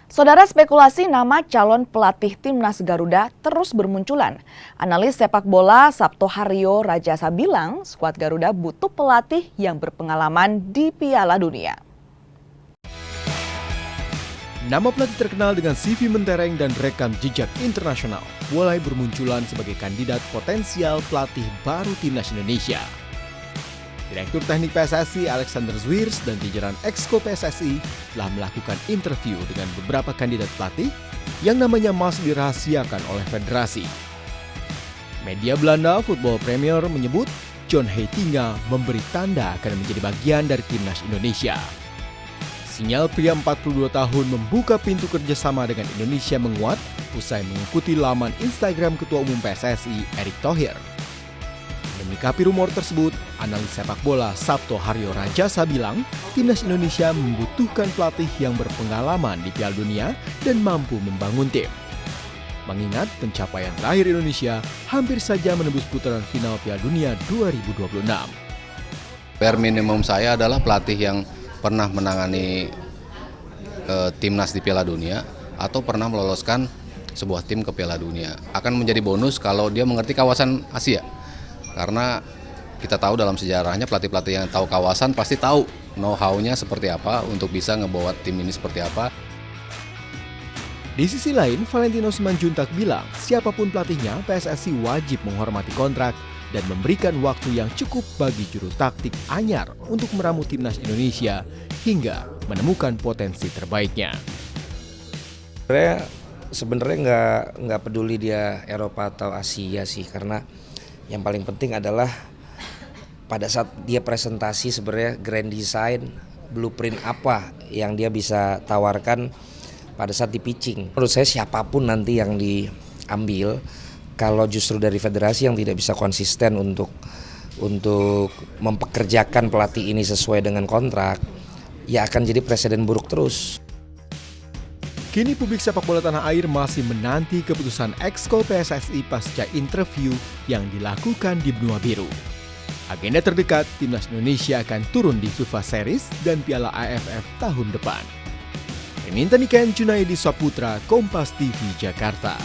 Saudara, spekulasi nama calon pelatih Timnas Garuda terus bermunculan. Analis sepak bola Sabto Haryo Rajasa bilang skuad Garuda butuh pelatih yang berpengalaman di Piala Dunia. Nama pelatih terkenal dengan CV mentereng dan rekam jejak internasional mulai bermunculan sebagai kandidat potensial pelatih baru Timnas Indonesia. Direktur Teknik PSSI Alexander Zwiers dan jajaran Exco PSSI telah melakukan interview dengan beberapa kandidat pelatih yang namanya masih dirahasiakan oleh federasi. Media Belanda Football Premier menyebut John Heitinga memberi tanda akan menjadi bagian dari Timnas Indonesia. Sinyal pria 42 tahun membuka pintu kerjasama dengan Indonesia menguat usai mengikuti laman Instagram Ketua Umum PSSI Erick Thohir. Menyikapi rumor tersebut, analis sepak bola Sabto Haryo Rajasa bilang Timnas Indonesia membutuhkan pelatih yang berpengalaman di Piala Dunia dan mampu membangun tim. Mengingat pencapaian terakhir Indonesia hampir saja menembus putaran final Piala Dunia 2026. Bare minimum saya adalah pelatih yang pernah menangani timnas di Piala Dunia atau pernah meloloskan sebuah tim ke Piala Dunia. Akan menjadi bonus kalau dia mengerti kawasan Asia. Karena kita tahu dalam sejarahnya pelatih-pelatih yang tahu kawasan pasti tahu know-how-nya seperti apa untuk bisa ngebawa tim ini seperti apa. Di sisi lain, Valentino Simanjuntak bilang siapapun pelatihnya PSSI wajib menghormati kontrak dan memberikan waktu yang cukup bagi juru taktik anyar untuk meramu Timnas Indonesia hingga menemukan potensi terbaiknya. Sebenarnya nggak peduli dia Eropa atau Asia sih, karena yang paling penting adalah pada saat dia presentasi sebenarnya grand design, blueprint apa yang dia bisa tawarkan pada saat di pitching. Menurut saya siapapun nanti yang diambil, kalau justru dari federasi yang tidak bisa konsisten untuk mempekerjakan pelatih ini sesuai dengan kontrak, ya akan jadi presiden buruk terus. Kini publik sepak bola tanah air masih menanti keputusan Exco PSSI pasca interview yang dilakukan di benua biru. Agenda terdekat, Timnas Indonesia akan turun di FIFA Series dan Piala AFF tahun depan. Remintan Iken Junaidi Saputra, Kompas TV, Jakarta.